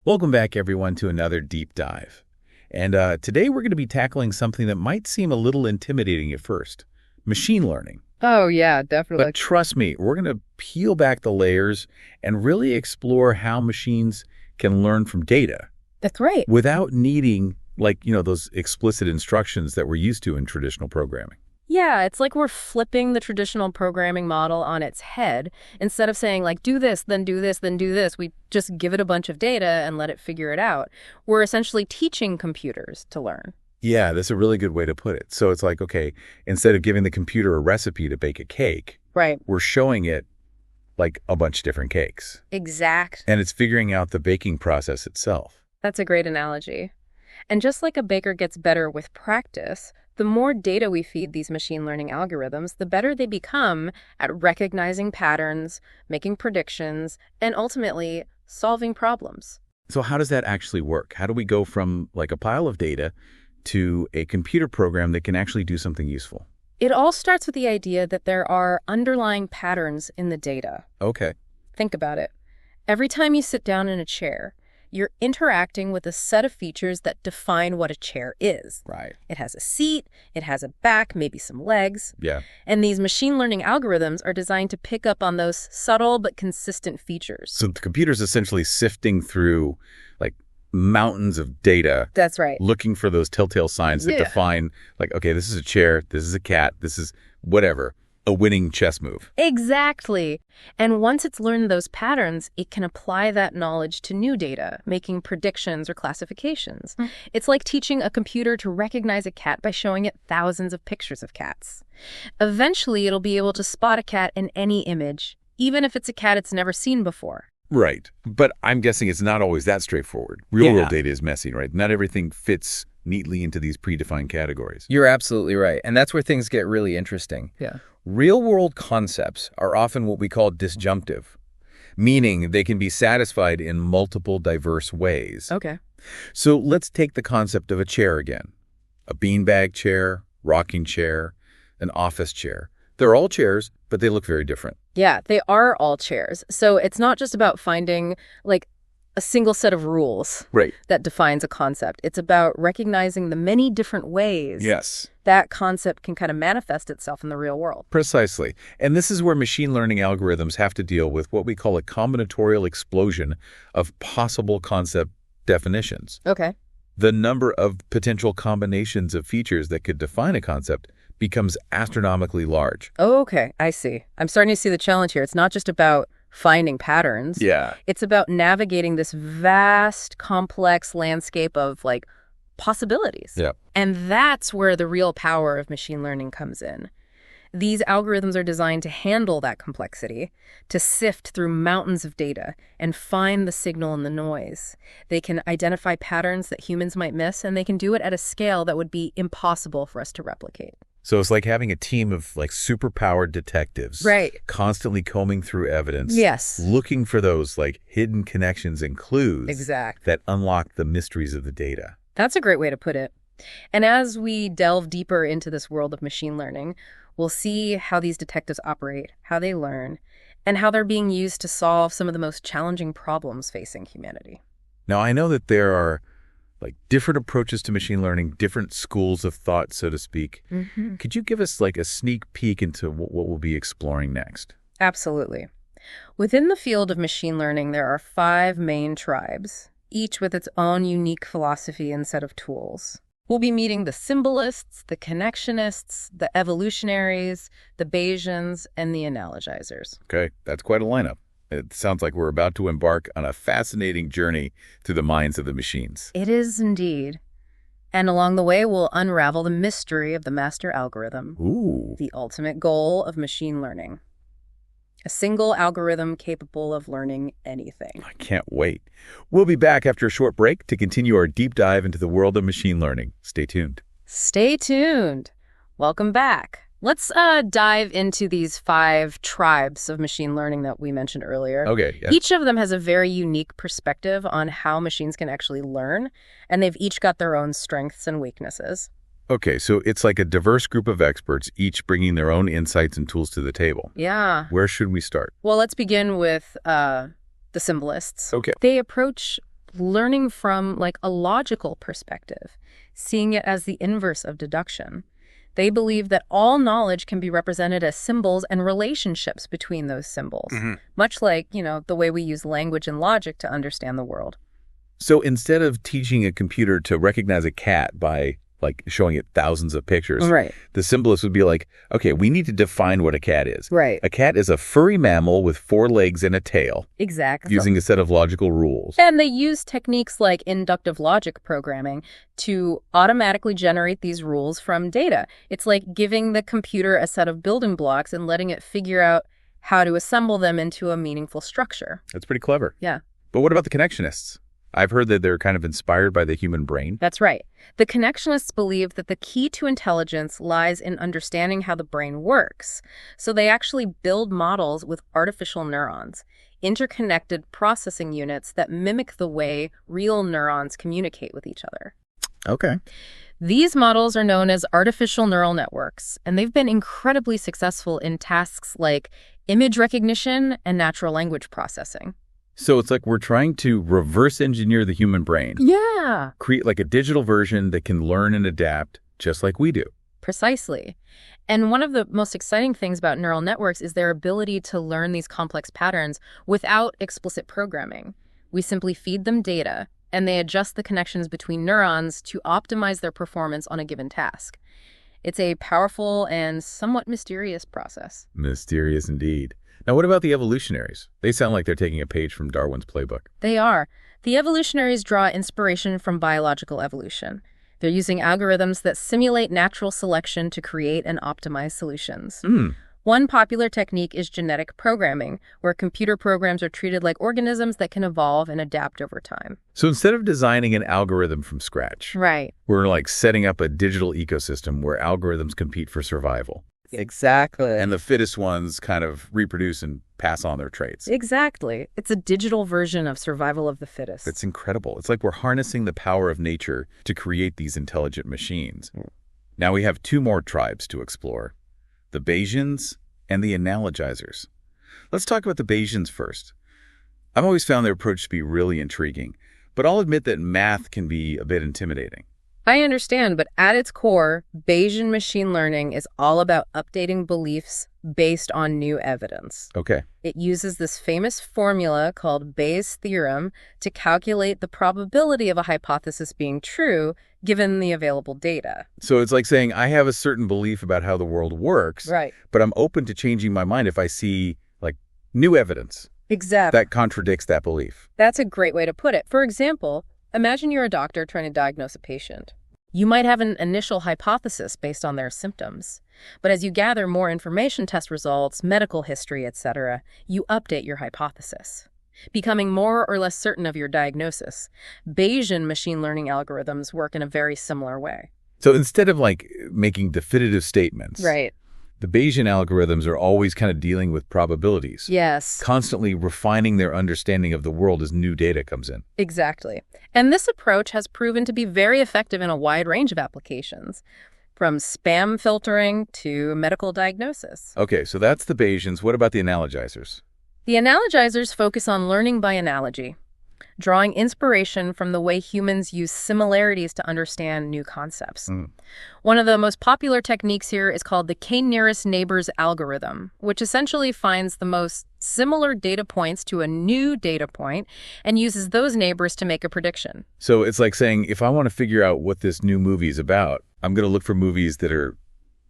Welcome back, everyone, to another deep dive. And today we're going to be tackling something that might seem a little intimidating at first, machine learning. Oh, yeah, definitely. But trust me, we're going to peel back the layers and really explore how machines can learn from data. That's right. Without needing, those explicit instructions that we're used to in traditional programming. Yeah, it's like we're flipping the traditional programming model on its head. Instead of saying, do this, then do this, then do this, we just give it a bunch of data and let it figure it out. We're essentially teaching computers to learn. Yeah, that's a really good way to put it. So it's like, okay, instead of giving the computer a recipe to bake a cake, right, we're showing it like a bunch of different cakes. Exact. And it's figuring out the baking process itself. That's a great analogy. And just like a baker gets better with practice, the more data we feed these machine learning algorithms, the better they become at recognizing patterns, making predictions, and ultimately solving problems. So how does that actually work? How do we go from like a pile of data to a computer program that can actually do something useful? It all starts with the idea that there are underlying patterns in the data. Okay. Think about it. Every time you sit down in a chair, you're interacting with a set of features that define what a chair is. Right. It has a seat, it has a back, maybe some legs. Yeah. And these machine learning algorithms are designed to pick up on those subtle but consistent features. So the computer's essentially sifting through like mountains of data. That's right. Looking for those telltale signs that define okay, this is a chair, this is a cat, this is whatever. A winning chess move. Exactly. And once it's learned those patterns, it can apply that knowledge to new data, making predictions or classifications. It's like teaching a computer to recognize a cat by showing it thousands of pictures of cats. Eventually, it'll be able to spot a cat in any image, even if it's a cat it's never seen before. Right. But I'm guessing it's not always that straightforward. Real-world data is messy, right? Not everything fits neatly into these predefined categories. You're absolutely right. And that's where things get really interesting. Yeah. Real-world concepts are often what we call disjunctive, meaning they can be satisfied in multiple diverse ways. Okay. So let's take the concept of a chair again. A beanbag chair, rocking chair, an office chair. They're all chairs, but they look very different. Yeah, they are all chairs. So it's not just about finding, a single set of rules that defines a concept. It's about recognizing the many different ways that concept can kind of manifest itself in the real world. Precisely. And this is where machine learning algorithms have to deal with what we call a combinatorial explosion of possible concept definitions. Okay. The number of potential combinations of features that could define a concept becomes astronomically large. Oh, okay. I see. I'm starting to see the challenge here. It's not just about finding patterns. Yeah. It's about navigating this vast, complex landscape of possibilities. Yeah. And that's where the real power of machine learning comes in. These algorithms are designed to handle that complexity, to sift through mountains of data and find the signal in the noise. They can identify patterns that humans might miss, and they can do it at a scale that would be impossible for us to replicate. So it's like having a team of superpowered detectives. Right. Constantly combing through evidence. Yes. Looking for those hidden connections and clues. That unlock the mysteries of the data. That's a great way to put it. And as we delve deeper into this world of machine learning, we'll see how these detectives operate, how they learn, and how they're being used to solve some of the most challenging problems facing humanity. Now, I know that there are different approaches to machine learning, different schools of thought, so to speak. Mm-hmm. Could you give us a sneak peek into what we'll be exploring next? Absolutely. Within the field of machine learning, there are 5 main tribes, each with its own unique philosophy and set of tools. We'll be meeting the symbolists, the connectionists, the evolutionaries, the Bayesians, and the analogizers. Okay, that's quite a lineup. It sounds like we're about to embark on a fascinating journey through the minds of the machines. It is indeed. And along the way, we'll unravel the mystery of the master algorithm. Ooh. The ultimate goal of machine learning. A single algorithm capable of learning anything. I can't wait. We'll be back after a short break to continue our deep dive into the world of machine learning. Stay tuned. Stay tuned. Welcome back. Let's dive into these 5 tribes of machine learning that we mentioned earlier. Okay. Yeah. Each of them has a very unique perspective on how machines can actually learn, and they've each got their own strengths and weaknesses. Okay, so it's like a diverse group of experts, each bringing their own insights and tools to the table. Yeah. Where should we start? Well, let's begin with the symbolists. Okay. They approach learning from like a logical perspective, seeing it as the inverse of deduction. They believe that all knowledge can be represented as symbols and relationships between those symbols, much like, the way we use language and logic to understand the world. So instead of teaching a computer to recognize a cat by showing it thousands of pictures, Right. the symbolist would be like, okay, we need to define what a cat is. Right. A cat is a furry mammal with 4 legs and a tail, Exactly. using a set of logical rules. And they use techniques like inductive logic programming to automatically generate these rules from data. It's like giving the computer a set of building blocks and letting it figure out how to assemble them into a meaningful structure. That's pretty clever. Yeah. But what about the connectionists? I've heard that they're kind of inspired by the human brain. That's right. The connectionists believe that the key to intelligence lies in understanding how the brain works. So they actually build models with artificial neurons, interconnected processing units that mimic the way real neurons communicate with each other. Okay. These models are known as artificial neural networks, and they've been incredibly successful in tasks like image recognition and natural language processing. So it's like we're trying to reverse engineer the human brain. Yeah. Create like a digital version that can learn and adapt just like we do. Precisely. And one of the most exciting things about neural networks is their ability to learn these complex patterns without explicit programming. We simply feed them data, and they adjust the connections between neurons to optimize their performance on a given task. It's a powerful and somewhat mysterious process. Mysterious indeed. Now, what about the evolutionaries? They sound like they're taking a page from Darwin's playbook. They are. The evolutionaries draw inspiration from biological evolution. They're using algorithms that simulate natural selection to create and optimize solutions. One popular technique is genetic programming, where computer programs are treated like organisms that can evolve and adapt over time. So instead of designing an algorithm from scratch, Right. we're like setting up a digital ecosystem where algorithms compete for survival. Exactly. And the fittest ones kind of reproduce and pass on their traits. Exactly. It's a digital version of survival of the fittest. It's incredible. It's like we're harnessing the power of nature to create these intelligent machines. Now we have 2 more tribes to explore, the Bayesians and the analogizers. Let's talk about the Bayesians first. I've always found their approach to be really intriguing, but I'll admit that math can be a bit intimidating. I understand, but at its core, Bayesian machine learning is all about updating beliefs based on new evidence. Okay. It uses this famous formula called Bayes' theorem to calculate the probability of a hypothesis being true given the available data. So it's like saying I have a certain belief about how the world works, Right. but I'm open to changing my mind if I see new evidence Exactly. that contradicts that belief. That's a great way to put it. For example, imagine you're a doctor trying to diagnose a patient. You might have an initial hypothesis based on their symptoms, but as you gather more information, test results, medical history, etc., you update your hypothesis, becoming more or less certain of your diagnosis. Bayesian machine learning algorithms work in a very similar way. So instead of making definitive statements, Right. the Bayesian algorithms are always kind of dealing with probabilities, Yes. constantly refining their understanding of the world as new data comes in. Exactly. And this approach has proven to be very effective in a wide range of applications, from spam filtering to medical diagnosis. Okay, so that's the Bayesians. What about the analogizers? The analogizers focus on learning by analogy, drawing inspiration from the way humans use similarities to understand new concepts. One of the most popular techniques here is called the k-nearest neighbors algorithm, which essentially finds the most similar data points to a new data point and uses those neighbors to make a prediction. So it's like saying, if I want to figure out what this new movie is about, I'm going to look for movies that are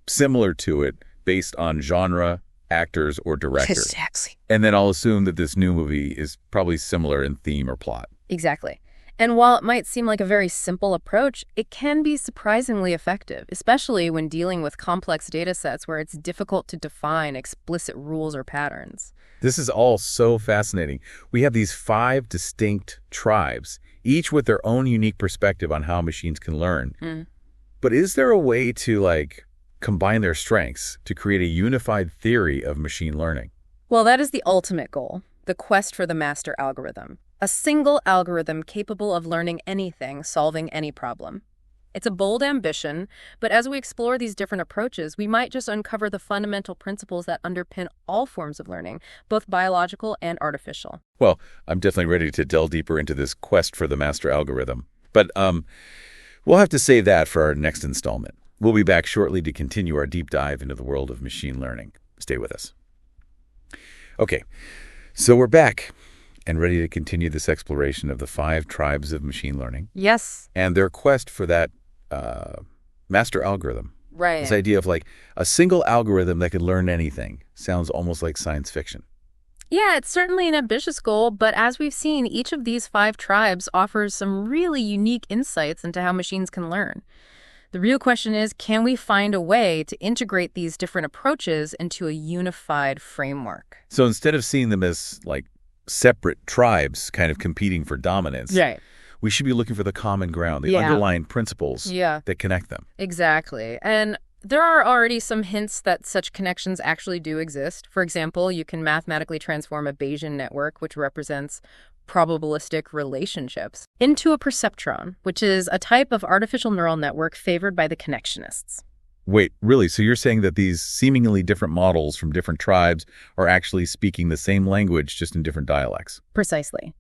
similar to it based on genre, actors, or director. Exactly. And then I'll assume that this new movie is probably similar in theme or plot. Exactly. And while it might seem like a very simple approach, it can be surprisingly effective, especially when dealing with complex data sets where it's difficult to define explicit rules or patterns. This is all so fascinating. We have these 5 distinct tribes, each with their own unique perspective on how machines can learn. But is there a way to, combine their strengths to create a unified theory of machine learning? Well, that is the ultimate goal, the quest for the master algorithm. A single algorithm capable of learning anything, solving any problem. It's a bold ambition, but as we explore these different approaches, we might just uncover the fundamental principles that underpin all forms of learning, both biological and artificial. Well, I'm definitely ready to delve deeper into this quest for the master algorithm. But we'll have to save that for our next installment. We'll be back shortly to continue our deep dive into the world of machine learning. Stay with us. Okay, so we're back and ready to continue this exploration of the 5 tribes of machine learning. Yes. And their quest for that master algorithm. Right. This idea of like a single algorithm that could learn anything sounds almost like science fiction. Yeah, it's certainly an ambitious goal, but as we've seen, each of these 5 tribes offers some really unique insights into how machines can learn. The real question is, can we find a way to integrate these different approaches into a unified framework? So instead of seeing them as like separate tribes kind of competing for dominance, Right. we should be looking for the common ground, the underlying principles that connect them. Exactly. And there are already some hints that such connections actually do exist. For example, you can mathematically transform a Bayesian network, which represents probabilistic relationships, into a perceptron, which is a type of artificial neural network favored by the connectionists. Wait, really? So you're saying that these seemingly different models from different tribes are actually speaking the same language, just in different dialects? Precisely.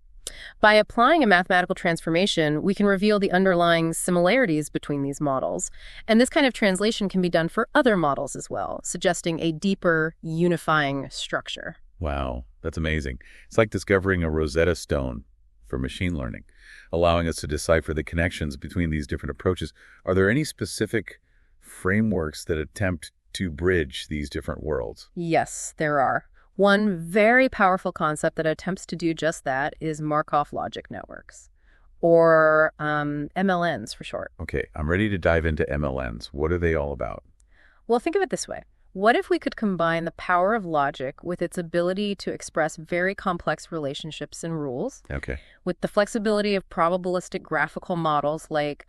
By applying a mathematical transformation, we can reveal the underlying similarities between these models. And this kind of translation can be done for other models as well, suggesting a deeper, unifying structure. Wow, that's amazing. It's like discovering a Rosetta Stone for machine learning, allowing us to decipher the connections between these different approaches. Are there any specific frameworks that attempt to bridge these different worlds? Yes, there are. One very powerful concept that attempts to do just that is Markov logic networks, or MLNs for short. Okay, I'm ready to dive into MLNs. What are they all about? Well, think of it this way. What if we could combine the power of logic with its ability to express very complex relationships and rules, with the flexibility of probabilistic graphical models like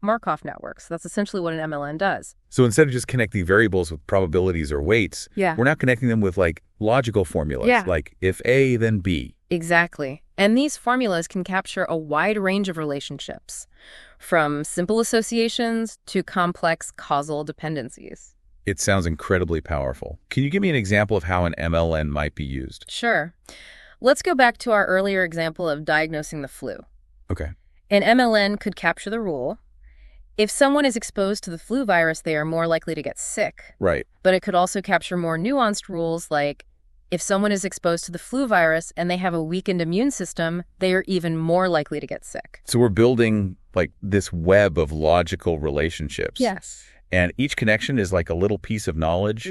Markov networks? That's essentially what an MLN does. So instead of just connecting variables with probabilities or weights, we're now connecting them with like logical formulas, like if A, then B. Exactly. And these formulas can capture a wide range of relationships, from simple associations to complex causal dependencies. It sounds incredibly powerful. Can you give me an example of how an MLN might be used? Sure. Let's go back to our earlier example of diagnosing the flu. Okay. An MLN could capture the rule: if someone is exposed to the flu virus, they are more likely to get sick. Right. But it could also capture more nuanced rules like, if someone is exposed to the flu virus and they have a weakened immune system, they are even more likely to get sick. So we're building like this web of logical relationships. Yes. And each connection is like a little piece of knowledge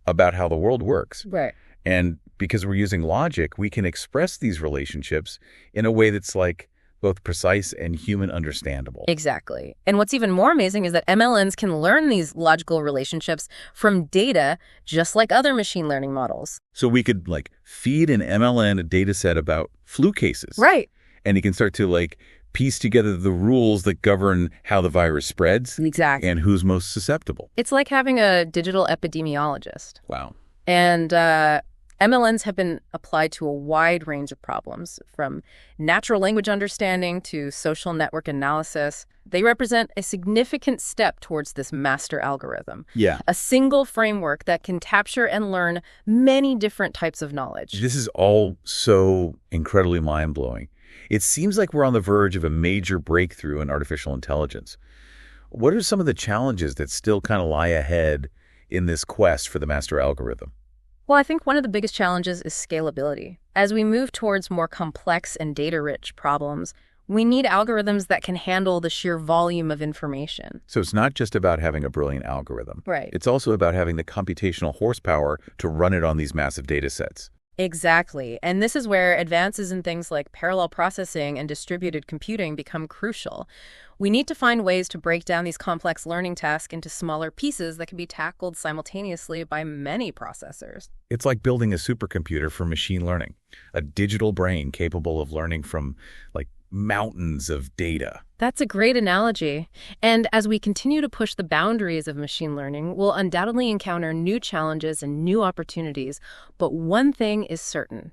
about how the world works. Right. And because we're using logic, we can express these relationships in a way that's like both precise and human understandable. Exactly. And what's even more amazing is that MLNs can learn these logical relationships from data just like other machine learning models. So we could like feed an MLN a data set about flu cases. Right. And it can start to like piece together the rules that govern how the virus spreads. Exactly. And who's most susceptible. It's like having a digital epidemiologist. Wow. And MLNs have been applied to a wide range of problems, from natural language understanding to social network analysis. They represent a significant step towards this master algorithm. Yeah. A single framework that can capture and learn many different types of knowledge. This is all so incredibly mind-blowing. It seems like we're on the verge of a major breakthrough in artificial intelligence. What are some of the challenges that still kind of lie ahead in this quest for the master algorithm? Well, I think one of the biggest challenges is scalability. As we move towards more complex and data-rich problems, we need algorithms that can handle the sheer volume of information. So it's not just about having a brilliant algorithm. Right. It's also about having the computational horsepower to run it on these massive data sets. Exactly. And this is where advances in things like parallel processing and distributed computing become crucial. We need to find ways to break down these complex learning tasks into smaller pieces that can be tackled simultaneously by many processors. It's like building a supercomputer for machine learning, a digital brain capable of learning from like mountains of data. That's a great analogy. And as we continue to push the boundaries of machine learning, we'll undoubtedly encounter new challenges and new opportunities. But one thing is certain: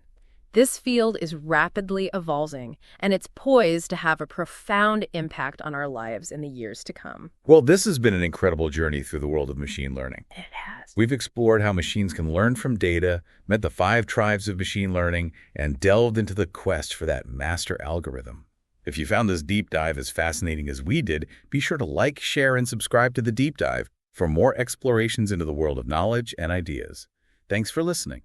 This field is rapidly evolving, and it's poised to have a profound impact on our lives in the years to come. Well, this has been an incredible journey through the world of machine learning. It has. We've explored how machines can learn from data, met the 5 tribes of machine learning, and delved into the quest for that master algorithm. If you found this deep dive as fascinating as we did, be sure to like, share, and subscribe to The Deep Dive for more explorations into the world of knowledge and ideas. Thanks for listening.